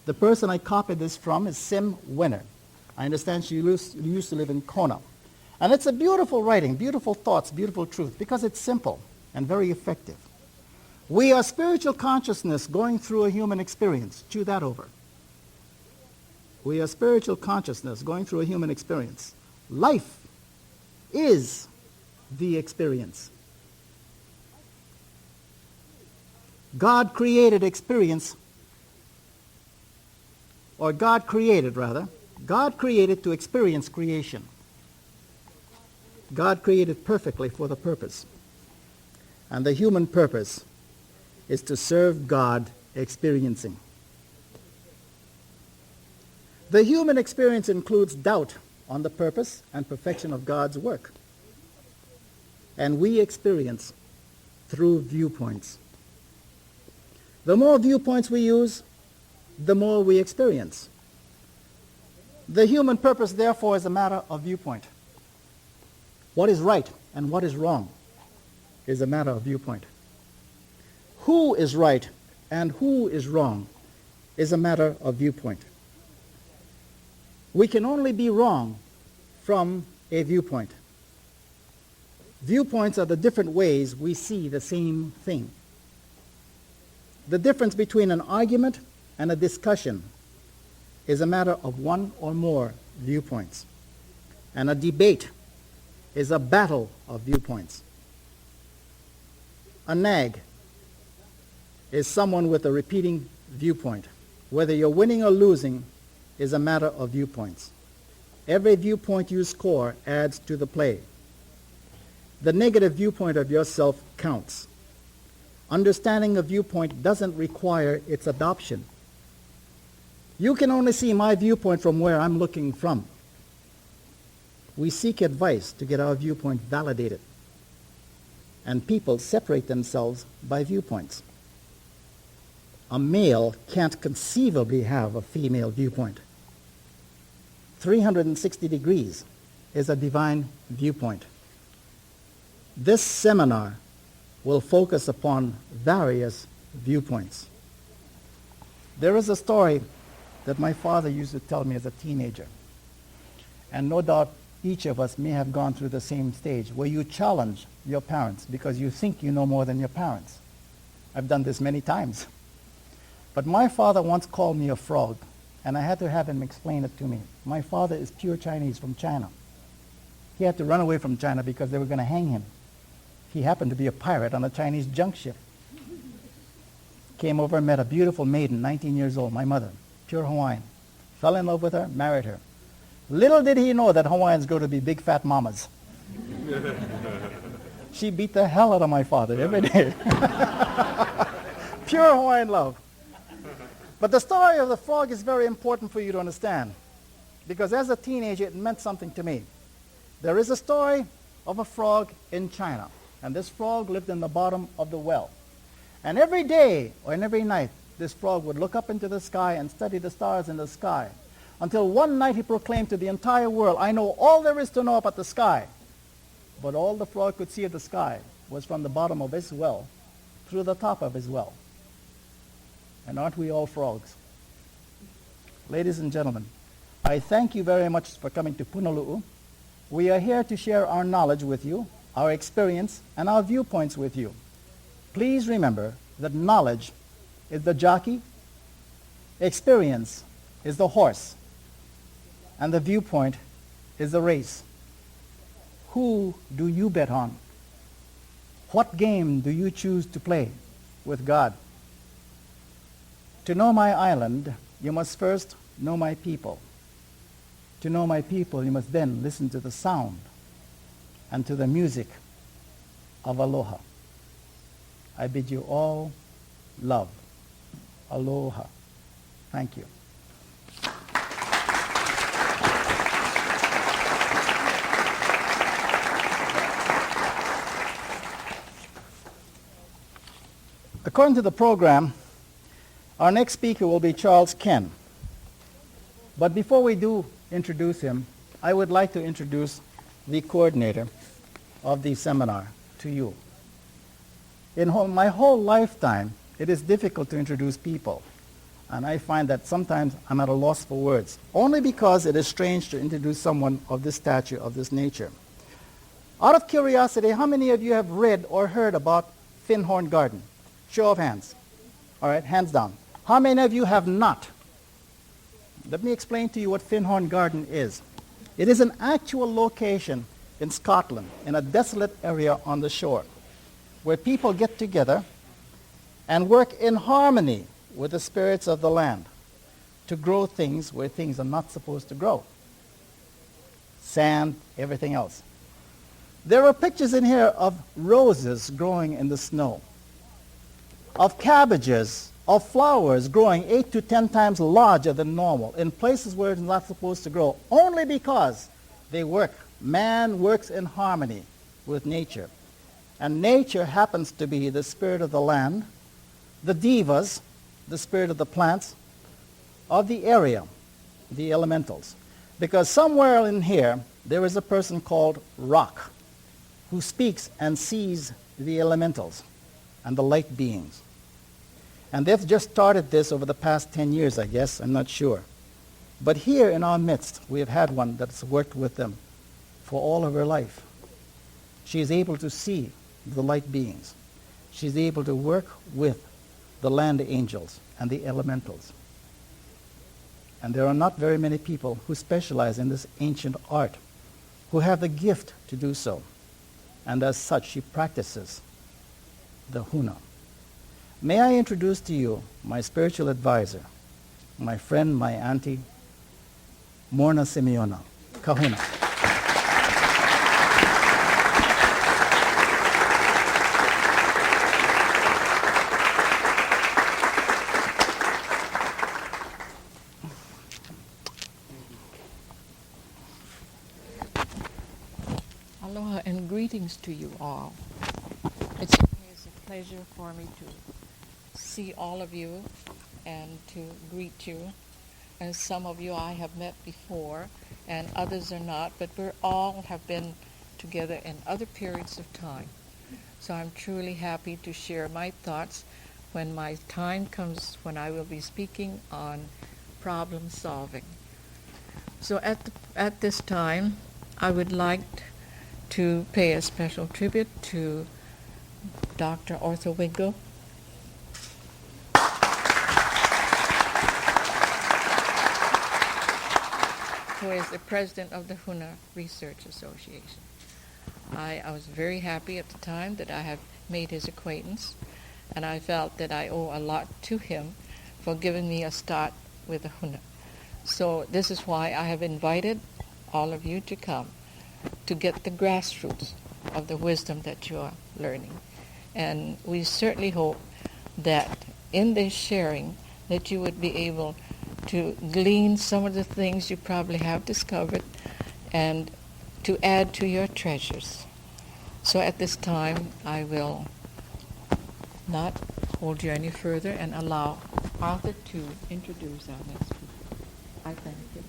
The person I copied this from is Sim Winner. I understand she used to live in Kona. And it's a beautiful writing, beautiful thoughts, beautiful truth, because it's simple and very effective. We are spiritual consciousness going through a human experience. Chew that over. We are spiritual consciousness going through a human experience. Life is the experience. God created experience, or God created to experience creation. God created perfectly for the purpose. And the human purpose is to serve God experiencing. The human experience includes doubt on the purpose and perfection of God's work. And we experience through viewpoints. The more viewpoints we use, the more we experience. The human purpose, therefore, is a matter of viewpoint. What is right and what is wrong is a matter of viewpoint. Who is right and who is wrong is a matter of viewpoint. We can only be wrong from a viewpoint. Viewpoints are the different ways we see the same thing. The difference between an argument and a discussion is a matter of one or more viewpoints. And a debate is a battle of viewpoints. A nag is someone with a repeating viewpoint. Whether you're winning or losing is a matter of viewpoints. Every viewpoint you score adds to the play. The negative viewpoint of yourself counts. Understanding a viewpoint doesn't require its adoption. You can only see my viewpoint from where I'm looking from. We seek advice to get our viewpoint validated. And people separate themselves by viewpoints. A male can't conceivably have a female viewpoint. 360 degrees is a divine viewpoint. This seminar will focus upon various viewpoints. There is a story that my father used to tell me as a teenager. And no doubt each of us may have gone through the same stage where you challenge your parents because you think you know more than your parents. I've done this many times. But my father once called me a frog, and I had to have him explain it to me. My father is pure Chinese from China. He had to run away from China because they were going to hang him. He happened to be a pirate on a Chinese junk ship. Came over and met a beautiful maiden, 19 years old, my mother, pure Hawaiian. Fell in love with her, married her. Little did he know that Hawaiians grow to be big fat mamas. She beat the hell out of my father every day. Pure Hawaiian love. But the story of the frog is very important for you to understand, because as a teenager it meant something to me. There is a story of a frog in China, and this frog lived in the bottom of the well. And every day or every night this frog would look up into the sky and study the stars in the sky, until one night he proclaimed to the entire world, "I know all there is to know about the sky." But all the frog could see of the sky was from the bottom of his well through the top of his well. And aren't we all frogs? Ladies and gentlemen, I thank you very much for coming to Punalu. We are here to share our knowledge with you, our experience, and our viewpoints with you. Please remember that knowledge is the jockey, experience is the horse, and the viewpoint is the race. Who do you bet on? What game do you choose to play with God? To know my island, you must first know my people. To know my people, you must then listen to the sound and to the music of aloha. I bid you all love. Aloha. Thank you. According to the program, our next speaker will be Charles Ken. But before we do introduce him, I would like to introduce the coordinator of the seminar to you. In my whole lifetime, it is difficult to introduce people. And I find that sometimes I'm at a loss for words, only because it is strange to introduce someone of this stature, of this nature. Out of curiosity, how many of you have read or heard about Finhorn Garden? Show of hands. All right, hands down. How many of you have not? Let me explain to you what Finhorn Garden is. It is an actual location in Scotland, in a desolate area on the shore, where people get together and work in harmony with the spirits of the land to grow things where things are not supposed to grow. Sand, everything else. There are pictures in here of roses growing in the snow, of cabbages, of flowers growing 8 to 10 times larger than normal in places where it's not supposed to grow, only because they work. Man works in harmony with nature. And nature happens to be the spirit of the land, the devas, the spirit of the plants, of the area, the elementals. Because somewhere in here, there is a person called Rock, who speaks and sees the elementals and the light beings. And they've just started this over the past 10 years, I guess. I'm not sure. But here in our midst, we have had one that's worked with them for all of her life. She is able to see the light beings. She's able to work with the land angels and the elementals. And there are not very many people who specialize in this ancient art, who have the gift to do so. And as such, she practices the Huna. May I introduce to you my spiritual advisor, my friend, my auntie, Morrnah Simeona, Kahuna. Aloha and greetings to you all. It's a pleasure for me to see all of you and to greet you. And some of you I have met before and others are not, but we all have been together in other periods of time. So I'm truly happy to share my thoughts when my time comes when I will be speaking on problem solving. So at this time, I would like to pay a special tribute to Dr. Arthur Winkle, who is the president of the Huna Research Association. I was very happy at the time that I had made his acquaintance, and I felt that I owe a lot to him for giving me a start with the Huna. So this is why I have invited all of you to come to get the grassroots of the wisdom that you are learning. And we certainly hope that in this sharing that you would be able to glean some of the things you probably have discovered and to add to your treasures. So at this time, I will not hold you any further and allow Arthur to introduce our next speaker. I thank you.